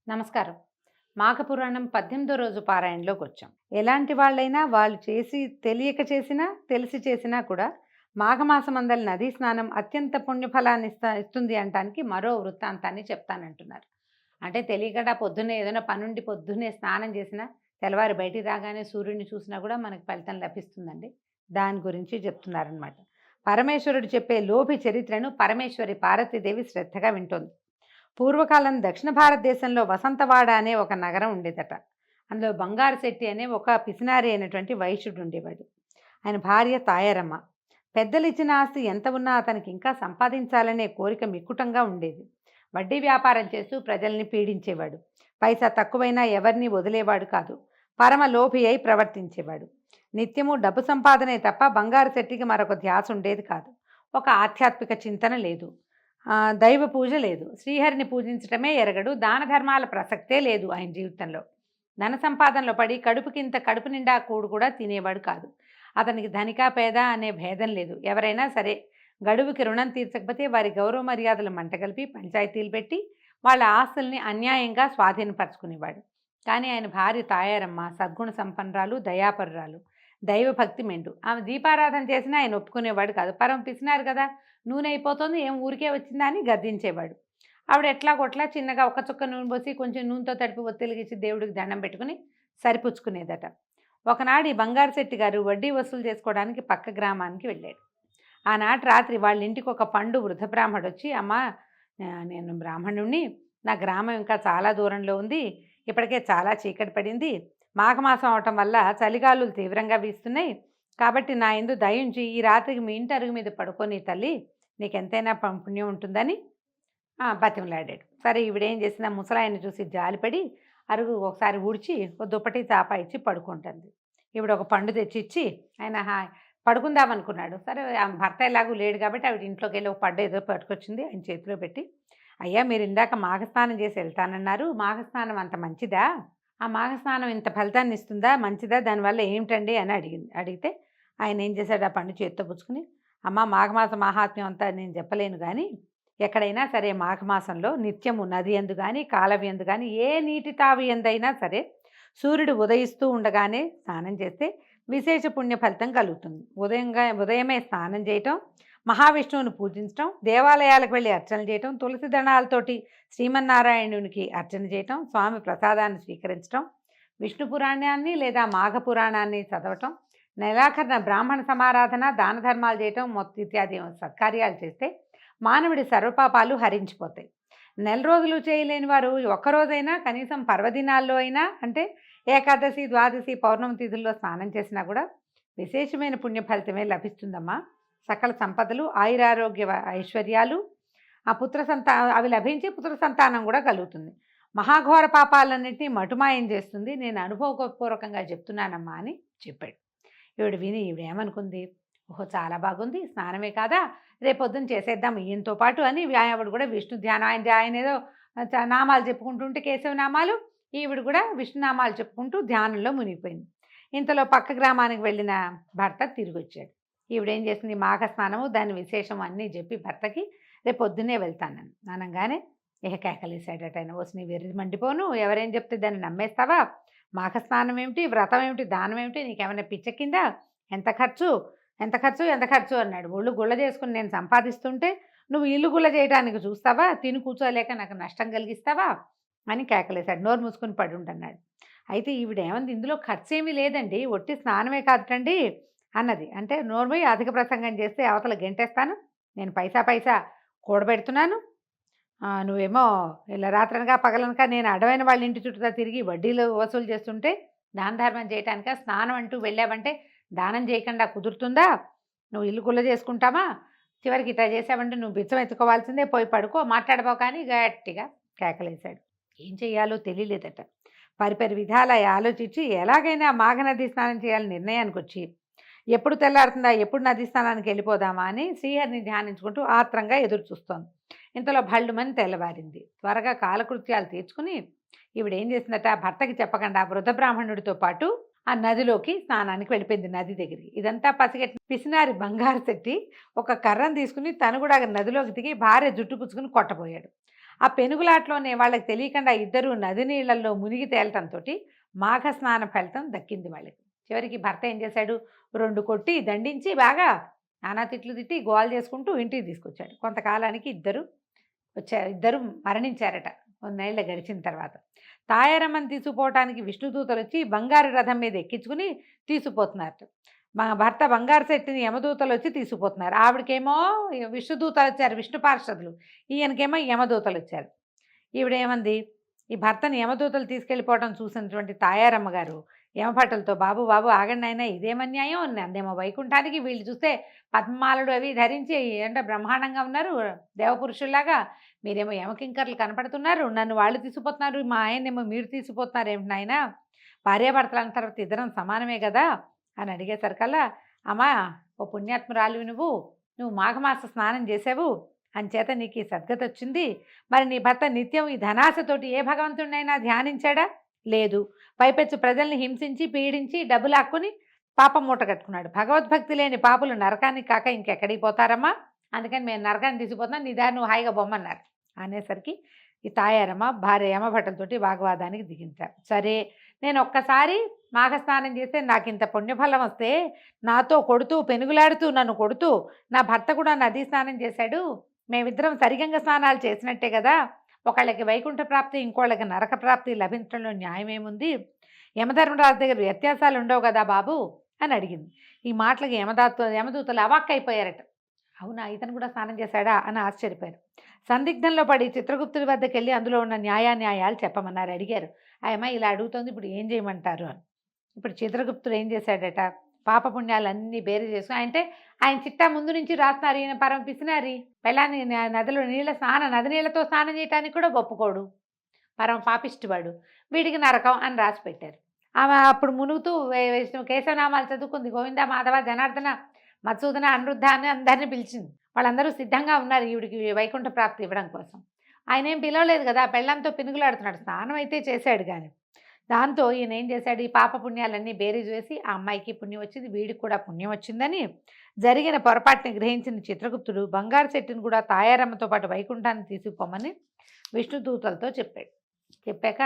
నమస్కారం. మాఘపురాణం 18వ రోజు పారాయణలోకి వచ్చాం. ఎలాంటి వాళ్ళైనా వాళ్ళు చేసి తెలియక చేసినా, తెలిసి చేసినా కూడా మాఘమాసమందలి నదీ స్నానం అత్యంత పుణ్యఫలాన్ని ఇస్తుంది అనటానికి మరో వృత్తాంతాన్ని చెప్తానంటున్నారు. అంటే తెలియకుండా పొద్దున్నే ఏదైనా పనుండి పొద్దున్నే స్నానం చేసినా, తెల్లవారి బయటికి రాగానే సూర్యుడిని చూసినా కూడా మనకు ఫలితం లభిస్తుందండి. దాని గురించి చెప్తున్నారనమాట. పరమేశ్వరుడు చెప్పే లోభి చరిత్రను పరమేశ్వరి పార్వతీదేవి శ్రద్ధగా వింటోంది. పూర్వకాలం దక్షిణ భారతదేశంలో వసంతవాడ అనే ఒక నగరం ఉండేదట. అందులో బంగారు శెట్టి అనే ఒక పిసినారి అయినటువంటి వైశ్యుడు ఉండేవాడు. ఆయన భార్య తాయారమ్మ. పెద్దలు ఇచ్చిన ఆస్తి ఎంత ఉన్నా అతనికి ఇంకా సంపాదించాలనే కోరిక మిక్కుటంగా ఉండేది. వడ్డీ వ్యాపారం చేస్తూ ప్రజల్ని పీడించేవాడు. పైసా తక్కువైనా ఎవరిని వదిలేవాడు కాదు. పరమ లోభి అయి ప్రవర్తించేవాడు. నిత్యము డబ్బు సంపాదనే తప్ప బంగారు శెట్టికి మరొక ధ్యాస ఉండేది కాదు. ఒక ఆధ్యాత్మిక చింతన లేదు. దైవ పూజ లేదు. శ్రీహరిని పూజించటమే ఎరగడు. దాన ధర్మాల ప్రసక్తే లేదు ఆయన జీవితంలో. ధన సంపాదనలో పడి కడుపుకింత కడుపు నిండా కూడు కూడా తినేవాడు కాదు. అతనికి ధనిక పేద అనే భేదం లేదు. ఎవరైనా సరే గడువుకి రుణం తీర్చకపోతే వారి గౌరవ మర్యాదలు మంటగలిపి పంచాయతీలు పెట్టి వాళ్ళ ఆస్తుల్ని అన్యాయంగా స్వాధీనపరచుకునేవాడు. కానీ ఆయన భార్య తాయారమ్మ సద్గుణ సంపన్నురాలు, దయాపరురాలు, దైవభక్తి మెండు. ఆమె దీపారాధన చేసినా ఆయన ఒప్పుకునేవాడు కాదు. పరం పిసినారు కదా, నూనె అయిపోతుంది, ఏం ఊరికే వచ్చిందా అని గద్దించేవాడు. ఆవిడ ఎట్లా కొట్లా చిన్నగా ఒక చుక్క నూనె పోసి కొంచెం నూనెతో తడిపి ఒత్తిలిగిచ్చి దేవుడికి దండం పెట్టుకుని సరిపుచ్చుకునేదట. ఒకనాడు ఈ బంగారు శెట్టి గారు వడ్డీ వసూలు చేసుకోవడానికి పక్క గ్రామానికి వెళ్ళాడు. ఆనాటి రాత్రి వాళ్ళ ఇంటికి ఒక పండు వృద్ధ బ్రాహ్మడు వచ్చి, అమ్మ నేను బ్రాహ్మణుణ్ణి, నా గ్రామం ఇంకా చాలా దూరంలో ఉంది, ఇప్పటికే చాలా చీకటి పడింది, మాఘమాసం అవటం వల్ల చలిగాలులు తీవ్రంగా వీస్తున్నాయి, కాబట్టి నా యందు దయించి ఈ రాత్రికి మీ ఇంటి అరుగు మీద పడుకొని తల్లి, నీకెంతైనా పుణ్యం ఉంటుందని బతిమలాడాడు. సరే ఈవిడేం చేసిన ముసలాయన్ని చూసి జాలిపడి అరుగు ఒకసారి ఊడ్చి ఒక దుప్పటి చాప ఇచ్చి పడుకుంటుంది. ఈవిడ ఒక పండు తెచ్చిచ్చి ఆయన పడుకుందామనుకున్నాడు. సరే భర్త ఎలాగూ లేడు కాబట్టి ఆవిడ ఇంట్లోకి వెళ్ళి ఒక పండు ఏదో పట్టుకొచ్చింది, ఆయన చేతిలో పెట్టి, అయ్యా మీరు ఇందాక మాఘస్నానం చేసి వెళ్తానన్నారు, మాఘస్నానం అంత మంచిదా, ఆ మాఘస్నానం ఇంత ఫలితాన్ని ఇస్తుందా, మంచిదా, దానివల్ల ఏమిటండి అని అడిగితే ఆయన ఏం చేశాడు, ఆ పండు చేతితో పుచ్చుకుని, అమ్మ మాఘమాస మహాత్మ్యం అంతా నేను చెప్పలేను కానీ ఎక్కడైనా సరే మాఘమాసంలో నిత్యము నది ఎందు కానీ కాలవి ఎందు కానీ ఏ నీటి తావి ఎందైనా సరే సూర్యుడు ఉదయిస్తూ ఉండగానే స్నానం చేస్తే విశేష పుణ్య ఫలితం కలుగుతుంది. ఉదయమే స్నానం చేయటం, మహావిష్ణువుని పూజించటం, దేవాలయాలకు వెళ్ళి అర్చన చేయటం, తులసి దళాలతోటి శ్రీమన్నారాయణునికి అర్చన చేయటం, స్వామి ప్రసాదాన్ని స్వీకరించటం, విష్ణు పురాణాన్ని లేదా మాఘ పురాణాన్ని చదవటం, నెలాఖరున బ్రాహ్మణ సమారాధన, దాన ధర్మాలు చేయటం ఇత్యాది సత్కార్యాలు చేస్తే మానవుడి సర్వపాపాలు హరించిపోతాయి. నెల రోజులు చేయలేని వారు ఒక్కరోజైనా కనీసం పర్వదినాల్లో అయినా, అంటే ఏకాదశి, ద్వాదశి, పౌర్ణమి తిథుల్లో స్నానం చేసినా కూడా విశేషమైన పుణ్య ఫలితమే లభిస్తుందమ్మా. సకల సంపదలు, ఆయురారోగ్య ఐశ్వర్యాలు, ఆ అవి లభించి పుత్ర సంతానం కూడా కలుగుతుంది. మహాఘోర పాపాలన్నింటినీ మటుమాయం చేస్తుంది. నేను అనుభవపూర్వకంగా చెప్తున్నానమ్మా అని చెప్పాడు. ఈవిడ ఏమనుకుంది, ఓహో చాలా బాగుంది, స్నానమే కాదా, రేపొద్దున చేసేద్దాం ఈయనతో పాటు అని ఆవిడ కూడా విష్ణు ధ్యానం, ఆయన ఏదో నామాలు చెప్పుకుంటుంటే కేశవ నామాలు, ఈవిడ కూడా విష్ణునామాలు చెప్పుకుంటూ ధ్యానంలో మునిగిపోయింది. ఇంతలో పక్క గ్రామానికి వెళ్ళిన భర్త తిరిగి వచ్చాడు. ఈవిడేం చేసింది, మాఘ స్నానము దాని విశేషం అన్నీ చెప్పి భర్తకి రేపు పొద్దున్నే వెళ్తానని అనగానే కేకలేసాడట ఆయన. వస్తే నీ వెర్రి మండిపోను, ఎవరేం చెప్తే దాన్ని నమ్మేస్తావా, మాఘ స్నానం ఏమిటి, వ్రతం ఏమిటి, దానం ఏమిటి, నీకేమైనా పిచ్చెక్కిందా, ఎంత ఖర్చు ఎంత ఖర్చు ఎంత ఖర్చు అన్నాడు. ఒళ్ళు గుళ్ళ చేసుకుని నేను సంపాదిస్తుంటే నువ్వు ఇల్లు గుళ్ళ చేయడానికి చూస్తావా, తిని కూర్చోలేక నాకు నష్టం కలిగిస్తావా అని కేకలేశాడు. నోరు మూసుకుని పడి ఉండన్నాడు. అయితే ఈవిడేమంది, ఇందులో ఖర్చు ఏమీ లేదండి, ఒట్టి స్నానమే కాదటండి అన్నది. అంటే నోర్మై అధిక ప్రసంగం చేస్తే అవతల గెంటేస్తాను, నేను పైసా కూడబెడుతున్నాను, నువ్వేమో ఇలా రాత్రనగా పగలనక నేను అడవైన వాళ్ళ ఇంటి చుట్టూ తిరిగి వడ్డీలు వసూలు చేస్తుంటే దాన ధర్మం చేయటానిక, స్నానం అంటూ వెళ్ళావంటే దానం చేయకుండా కుదురుతుందా, నువ్వు ఇల్లు గుల్ల చేసుకుంటామా, చివరికి ఇట్లా చేసావంటే నువ్వు బిచ్చం ఎత్తుకోవాల్సిందే, పోయి పడుకో, మాట్లాడబో కానీ గట్టిగా కేకలేశాడు. ఏం చెయ్యాలో తెలియలేదట. పరిపరి విధాల ఆలోచించి ఎలాగైనా మాఘనది స్నానం చేయాలని నిర్ణయానికి వచ్చి ఎప్పుడు తెల్లారుతుందా, ఎప్పుడు నది స్నానానికి వెళ్ళిపోదామా అని శ్రీహరిని ధ్యానించుకుంటూ ఆత్రంగా ఎదురు చూస్తోంది. ఇంతలో భళ్ళుమని తెల్లవారింది. త్వరగా కాలకృత్యాలు తీర్చుకుని ఈవిడేం చేసిందట, భర్తకి చెప్పకుండా వృద్ధ బ్రాహ్మణుడితో పాటు ఆ నదిలోకి స్నానానికి వెళ్ళిపోయింది, నది దగ్గరికి. ఇదంతా పసిగట్టిన పిసినారి బంగారు శెట్టి ఒక కర్రను తీసుకుని తను కూడా నదిలోకి దిగి భార్య జుట్టు పుచ్చుకుని కొట్టబోయాడు. ఆ పెనుగులాటలోనే వాళ్ళకి తెలియకుండా ఇద్దరు నది నీళ్ళల్లో మునిగి తేలటంతో మాఘ స్నాన ఫలితం దక్కింది వాళ్ళకి. చివరికి భర్త ఏం చేశాడు, 2 కొట్టి దండించి బాగా నానా తిట్లు తిట్టి గోల చేసుకుంటూ ఇంటికి తీసుకొచ్చాడు. కొంతకాలానికి ఇద్దరు మరణించారట కొన్నేళ్ల గడిచిన తర్వాత. తాయారమ్మని తీసుకుపోవటానికి విష్ణుదూతలొచ్చి బంగారు రథం మీద ఎక్కించుకుని తీసుకుపోతున్నారట. మా భర్త బంగారు శెట్టిని యమదూతలు వచ్చి తీసుకుపోతున్నారు. ఆవిడకేమో విష్ణుదూతలు వచ్చారు, విష్ణు పార్షదులు. ఈయనకేమో యమదూతలు వచ్చారు. ఈవిడేమంది, ఈ భర్తని యమదూతలు తీసుకెళ్ళిపోవడం చూసినటువంటి తాయారమ్మ గారు యమభటులతో, బాబు బాబు ఆగండి అయినా ఇదేమన్యాయం, నన్నేమో వైకుంఠానికి, వీళ్ళు చూస్తే పద్మాలుడు అవి ధరించి అంటే బ్రహ్మాండంగా ఉన్నారు దేవపురుషుల్లాగా, మీరేమో యమకింకర్లు కనపడుతున్నారు, నన్ను వాళ్ళు తీసుకుపోతున్నారు, మా ఆయనేమో మీరు తీసుకుపోతున్నారు ఏమిటి నాయన, భార్యాభర్తలు అన్న తర్వాత ఇద్దరం సమానమే కదా అని అడిగేసరికల్లా, అమ్మా ఓ పుణ్యాత్మురాలివి నువ్వు మాఘమాస స్నానం చేసావు, అంచేత నీకు ఈ సద్గతి వచ్చింది. మరి నీ భర్త నిత్యం ఈ ధనాశతోటి ఏ భగవంతుడినైనా ధ్యానించాడా? లేదు. పైపెచ్చు ప్రజల్ని హింసించి పీడించి డబ్బులు లాక్కుని పాపం మూట కట్టుకున్నాడు. భగవద్భక్తి లేని పాపులు నరకానికి కాక ఇంకెక్కడికి పోతారమ్మా, అందుకని మేము నరకాన్ని తీసుకుపోతున్నాం, నీ దారి నువ్వు హాయిగా బొమ్మన్నారు. అనేసరికి ఈ తాయారమ్మ భార్య యమభటులతోటి వాగ్వాదానికి దిగించారు. సరే, నేను ఒక్కసారి మాఘస్నానం చేస్తే నాకు ఇంత పుణ్యఫలం వస్తే, నాతో కొడుతూ పెనుగులాడుతూ నన్ను కొడుతూ నా భర్త కూడా నదీ స్నానం చేశాడు, మేమిద్దరం సరిగంగ స్నానాలు చేసినట్టే కదా, ఒకళ్ళకి వైకుంఠ ప్రాప్తి ఇంకోళ్ళకి నరక ప్రాప్తి లభించడంలో న్యాయమేముంది, యమధర్మరాజు దగ్గర వ్యత్యాసాలు ఉండవు కదా బాబు అని అడిగింది. ఈ మాటలకి యమదూతలు అవాక్కైపోయారట. అవునా, ఇతను కూడా స్నానం చేశాడా అని ఆశ్చర్యపోయారు. సందిగ్ధంలో పడి చిత్రగుప్తుడి వద్దకు వెళ్ళి అందులో ఉన్న న్యాయాలు చెప్పమన్నారు. అడిగారు, ఆయమ్మ ఇలా అడుగుతోంది, ఇప్పుడు ఏం చేయమంటారు అని. ఇప్పుడు చిత్రగుప్తుడు ఏం చేశాడట, పాపపుణ్యాలన్నీ బేరు చేసుకుని, అంటే ఆయన చిట్టా ముందు నుంచి రాస్తున్నారు, ఈయన పరమ పిసినారి, పెళ్ళాన్ని నది నీళ్ళతో స్నానం చేయడానికి కూడా ఒప్పుకోడు, పరమ పాపిష్టివాడు, వీడికి నరకం అని రాసి పెట్టారు. ఆమె అప్పుడు మునుగుతూ కేశవనామాలు చదువుకుంది, గోవింద మాధవ జనార్దన మత్సూదన అనిరుద్ధ అని అందరినీ పిలిచింది. వాళ్ళందరూ సిద్ధంగా ఉన్నారు ఈవిడికి వైకుంఠ ప్రాప్తి ఇవ్వడం కోసం. ఆయన ఏం పిలవలేదు కదా, పెళ్ళంతో పినుగులాడుతున్నాడు, స్నానం అయితే చేశాడు కానీ. దాంతో ఈయన ఏం చేశాడు, ఈ పాపపుణ్యాలన్నీ బేరీజు వేసి ఆ అమ్మాయికి పుణ్యం వచ్చింది, వీడికి కూడా పుణ్యం వచ్చిందని జరిగిన పొరపాటుని గ్రహించిన చిత్రగుప్తుడు బంగారు చెట్టును కూడా తాయారమ్మతో పాటు వైకుంఠాన్ని తీసుకుపోమని విష్ణుదూతలతో చెప్పాడు. చెప్పాక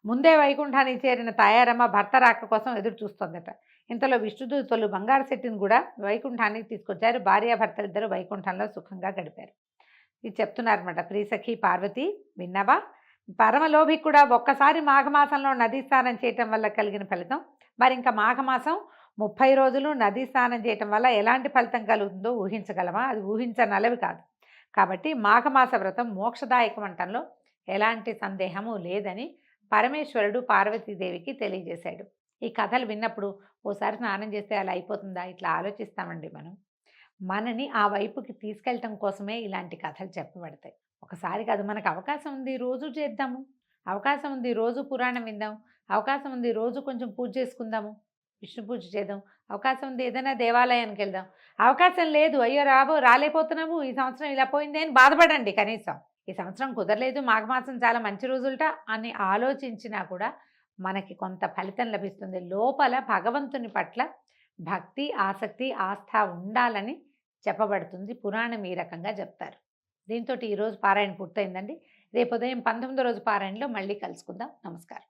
ముందే వైకుంఠానికి చేరిన తాయారమ్మ భర్త రాక కోసం ఎదురు చూస్తోందట. ఇంతలో విష్ణుదూతలు బంగారు చెట్టును కూడా వైకుంఠానికి తీసుకొచ్చారు. భార్యాభర్తలిద్దరూ వైకుంఠంలో సుఖంగా గడిపారు. ఇది చెప్తున్నారన్నమాట. ప్రియసఖి పార్వతి విన్నవా, పరమలోభి కూడా ఒక్కసారి మాఘమాసంలో నదీ స్నానం చేయటం వల్ల కలిగిన ఫలితం, మరి ఇంకా మాఘమాసం 30 రోజులు నదీ స్నానం చేయటం వల్ల ఎలాంటి ఫలితం కలుగుతుందో ఊహించగలమా? అది ఊహించనలవి కాదు. కాబట్టి మాఘమాస వ్రతం మోక్షదాయకం అంటంలో ఎలాంటి సందేహము లేదని పరమేశ్వరుడు పార్వతీదేవికి తెలియజేశాడు. ఈ కథలు విన్నప్పుడు ఓసారి స్నానం చేస్తే అలా అయిపోతుందా, ఇట్లా ఆలోచిస్తామండి మనం. మనని ఆ వైపుకి తీసుకెళ్ళటం కోసమే ఇలాంటి కథలు చెప్పబడతాయి. ఒకసారి కాదు, మనకు అవకాశం ఉంది రోజు చేద్దాము, అవకాశం ఉంది రోజు పురాణం విందాం, అవకాశం ఉంది రోజు కొంచెం పూజ చేసుకుందాము, విష్ణు పూజ చేద్దాం, అవకాశం ఉంది ఏదైనా దేవాలయానికి వెళ్దాం. అవకాశం లేదు, అయ్యో రాలేకపోతున్నాము, ఈ సంవత్సరం ఇలా పోయింది అని బాధపడండి. కనీసం ఈ సంవత్సరం కుదరలేదు, మాఘమాసం చాలా మంచి రోజులట అని ఆలోచించినా కూడా మనకి కొంత ఫలితం లభిస్తుంది. లోపల భగవంతుని పట్ల భక్తి, ఆసక్తి, ఆస్థ ఉండాలని చెప్పబడుతుంది. పురాణం ఈ రకంగా చెప్తారు. దీంతో ఈరోజు పారాయణ పూర్తయిందండి. రేపు ఉదయం 19వ రోజు పారాయణలో మళ్ళీ కలుసుకుందాం. నమస్కారం.